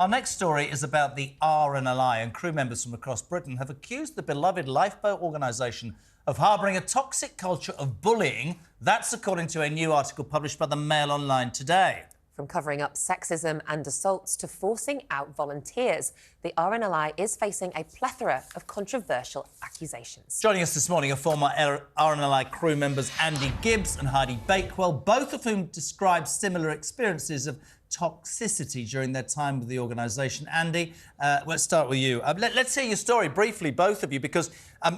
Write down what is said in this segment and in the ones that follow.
Our next story is about the RNLI, and crew members from across Britain have accused the beloved Lifeboat organisation of harbouring a toxic culture of bullying. That's according to a new article published by the Mail Online today. From covering up sexism and assaults to forcing out volunteers, the RNLI is facing a plethora of controversial accusations. Joining us this morning are former RNLI crew members Andy Hibbs and Heidi Bakewell, both of whom describe similar experiences of toxicity during their time with the organisation. Andy, let's start with you. Let's hear your story briefly, both of you, because,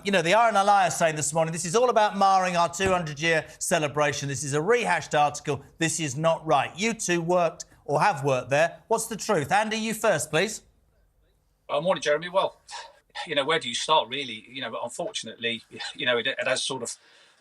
you know, the RNLI are saying this morning this is all about marring our 200-year celebration. This is a rehashed article. This is not right. You two worked or have worked there. What's the truth? Andy, you first, please. Morning, Jeremy. Well, you know, where do you start, really? You know, unfortunately, you know, it has sort of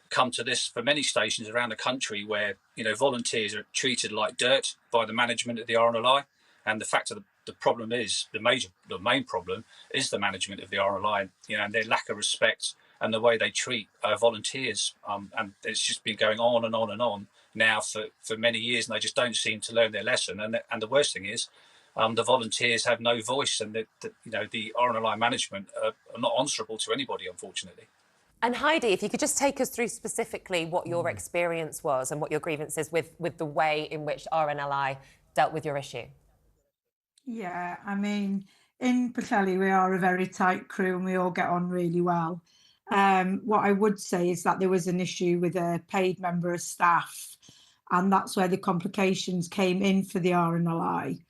come to this for many stations around the country where, you know, volunteers are treated like dirt by the management of the RNLI. And the fact of the problem is, the main problem is the management of the RNLI, you know, and their lack of respect and the way they treat volunteers. And it's just been going on and on and on now for many years, and they just don't seem to learn their lesson. And the worst thing is, the volunteers have no voice, and you know, the RNLI management are not answerable to anybody, unfortunately. And Heidi, if you could just take us through specifically what your experience was and what your grievance is with the way in which RNLI dealt with your issue. Yeah, I mean, in Bakewell we are a very tight crew and we all get on really well. What I would say is that there was an issue with a paid member of staff, and that's where the complications came in for the RNLI,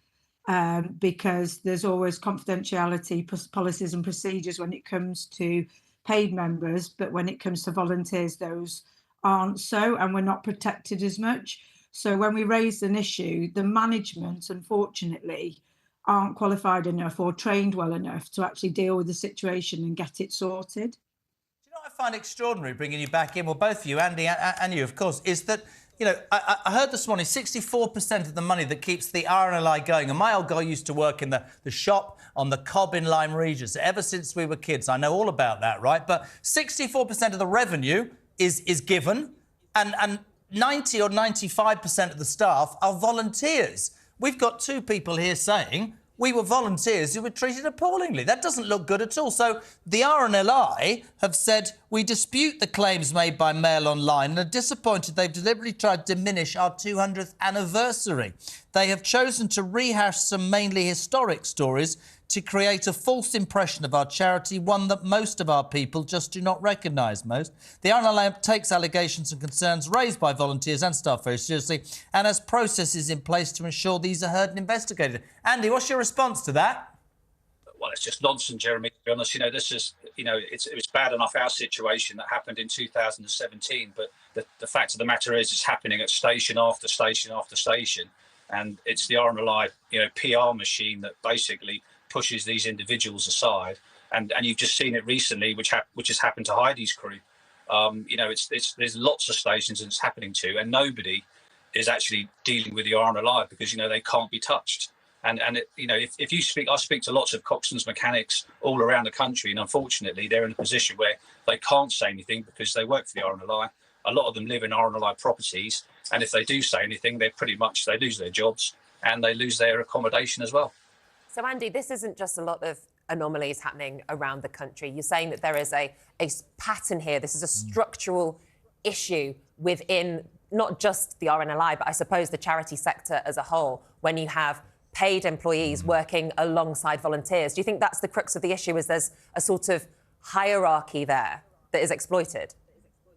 because there's always confidentiality policies and procedures when it comes to paid members, but when it comes to volunteers, those aren't so, and we're not protected as much. So when we raised an issue, the management, unfortunately, aren't qualified enough or trained well enough to actually deal with the situation and get it sorted. Do you know what I find extraordinary, bringing you back in, well, both of you, Andy and you, of course, is that, you know, I heard this morning 64% of the money that keeps the RNLI going, and my old guy used to work in the shop on the Cobb in Lyme Regis ever since we were kids. I know all about that, right? But 64% of the revenue is given, and 90 or 95% of the staff are volunteers. We've got two people here saying we were volunteers who were treated appallingly. That doesn't look good at all. So the RNLI have said, we dispute the claims made by Mail Online and are disappointed they've deliberately tried to diminish our 200th anniversary. They have chosen to rehash some mainly historic stories to create a false impression of our charity, one that most of our people just do not recognise most. The RNLI takes allegations and concerns raised by volunteers and staff very seriously and has processes in place to ensure these are heard and investigated. Andy, what's your response to that? Well, it's just nonsense, Jeremy, to be honest. You know, this is, you know, it was bad enough, our situation that happened in 2017, but the fact of the matter is it's happening at station after station after station. And it's the RNLI, you know, PR machine that basically pushes these individuals aside, and you've just seen it recently, which has happened to Heidi's crew. You know, there's lots of stations and it's happening to, and nobody is actually dealing with the RNLI because, you know, they can't be touched. And you know, if you speak, I speak to lots of coxswains, mechanics all around the country, and unfortunately they're in a position where they can't say anything because they work for the RNLI. A lot of them live in RNLI properties, and if they do say anything, they lose their jobs and they lose their accommodation as well. So, Andy, this isn't just a lot of anomalies happening around the country. You're saying that there is a pattern here. This is a structural issue within not just the RNLI, but I suppose the charity sector as a whole, when you have paid employees working alongside volunteers. Do you think that's the crux of the issue, is there's a sort of hierarchy there that is exploited?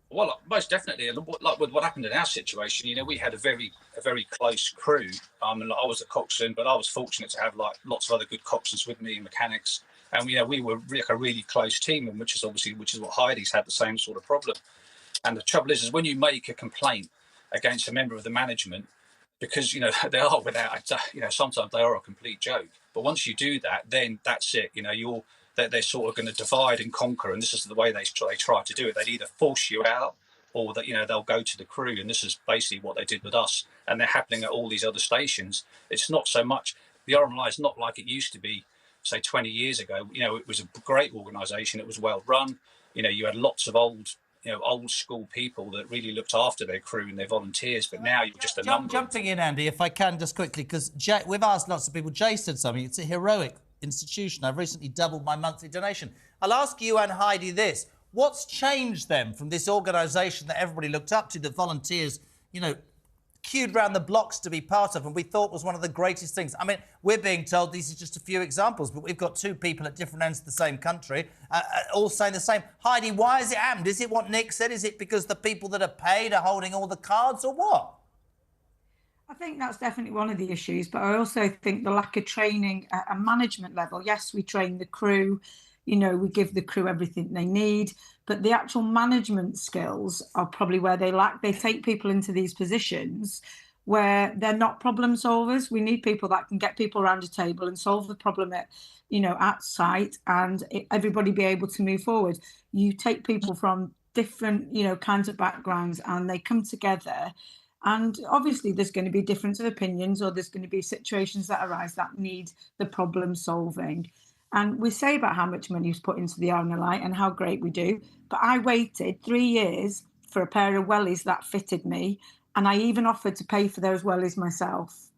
Well, most definitely. Like with what happened in our situation, you know, we had a very close crew. And I was a coxswain, but I was fortunate to have like lots of other good coxswains with me, mechanics, and you know, we were like a really close team, and which is what Heidi's had the same sort of problem. And the trouble is when you make a complaint against a member of the management, because, you know, they are without, you know, sometimes they are a complete joke. But once you do that, then that's it. You know, they're sort of going to divide and conquer, and this is the way they try to do it. They'd either force you out, or that, you know, they'll go to the crew, and this is basically what they did with us. And they're happening at all these other stations. It's not so much, the RNLI is not like it used to be, say 20 years ago. You know, it was a great organisation. It was well run. You know, you had lots of old old school people that really looked after their crew and their volunteers, but now you're just a number. Jumping in, Andy, if I can, just quickly, because we've asked lots of people. Jay said something. It's a heroic institution. I've recently doubled my monthly donation. I'll ask you and Heidi this. What's changed then from this organisation that everybody looked up to, that volunteers, queued round the blocks to be part of, and we thought was one of the greatest things? I mean, we're being told these are just a few examples, but we've got two people at different ends of the same country, all saying the same. Heidi, why is it happened? Is it what Nick said? Is it because the people that are paid are holding all the cards, or what? I think that's definitely one of the issues, but I also think the lack of training at a management level. Yes, we train the crew, we give the crew everything they need, but the actual management skills are probably where they lack. They take people into these positions where they're not problem solvers. We need people that can get people around a table and solve the problem at site, and everybody be able to move forward. You take people from different, kinds of backgrounds, and they come together. And obviously there's going to be difference of opinions, or there's going to be situations that arise that need the problem solving. And we say about how much money is put into the RNLI and how great we do. But I waited 3 years for a pair of wellies that fitted me. And I even offered to pay for those wellies myself,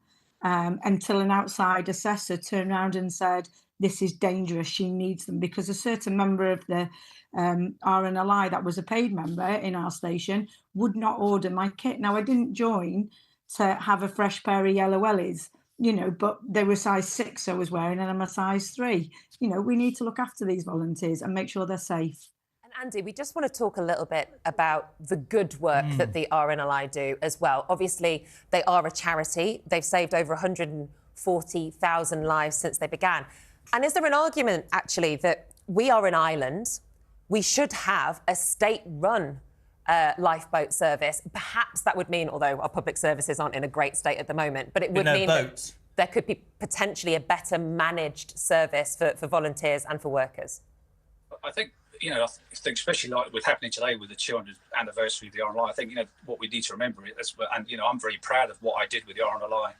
until an outside assessor turned around and said, this is dangerous, she needs them, because a certain member of the RNLI that was a paid member in our station would not order my kit. Now, I didn't join to have a fresh pair of yellow wellies, but they were size 6 I was wearing, and I'm a size 3. We need to look after these volunteers and make sure they're safe. And Andy, we just want to talk a little bit about the good work that the RNLI do as well. Obviously, they are a charity. They've saved over 140,000 lives since they began. And is there an argument, actually, that we are an island, we should have a state-run lifeboat service? Perhaps that would mean, although our public services aren't in a great state at the moment, but it would mean that there could be potentially a better managed service for volunteers and for workers. I think, I think especially like what's happening today with the 200th anniversary of the RNLI, I think, what we need to remember is, and, I'm very proud of what I did with the RNLI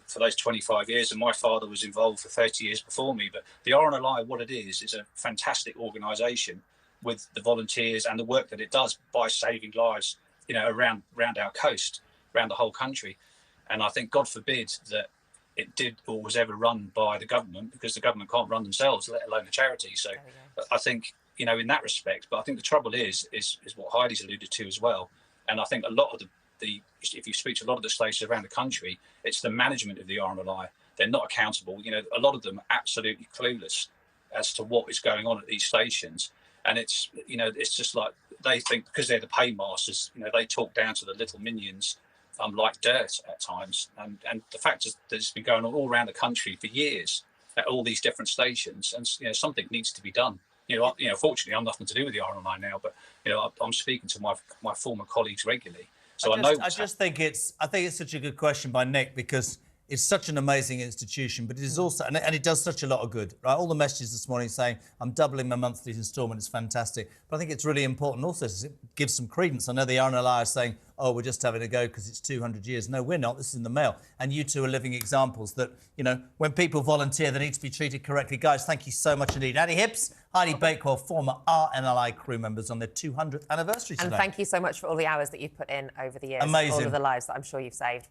for those 25 years, and my father was involved for 30 years before me. But the RNLI, what it is a fantastic organisation with the volunteers and the work that it does by saving lives, around our coast, around the whole country. And I think, God forbid, that it did or was ever run by the government, because the government can't run themselves, let alone a charity. So I think, in that respect, but I think the trouble is what Heidi's alluded to as well. And I think a lot of if you speak to a lot of the stations around the country, it's the management of the RNLI. They're not accountable. A lot of them are absolutely clueless as to what is going on at these stations. And it's just like they think because they're the paymasters, they talk down to the little minions like dirt at times. And the fact is that it's been going on all around the country for years at all these different stations. And, something needs to be done. Fortunately, I'm nothing to do with the RNLI now, but, I'm speaking to my former colleagues regularly. So I think it's such a good question by Nick, because it's such an amazing institution, but it is also, and it does such a lot of good, right? All the messages this morning saying, I'm doubling my monthly instalment, it's fantastic. But I think it's really important also to give some credence. I know the RNLI are saying, oh, we're just having a go because it's 200 years. No, we're not. This is in the mail. And you two are living examples that, when people volunteer, they need to be treated correctly. Guys, thank you so much indeed. Andy Hibbs, Heidi Bakewell, former RNLI crew members on their 200th anniversary today. And thank you so much for all the hours that you've put in over the years. Amazing. All of the lives that I'm sure you've saved.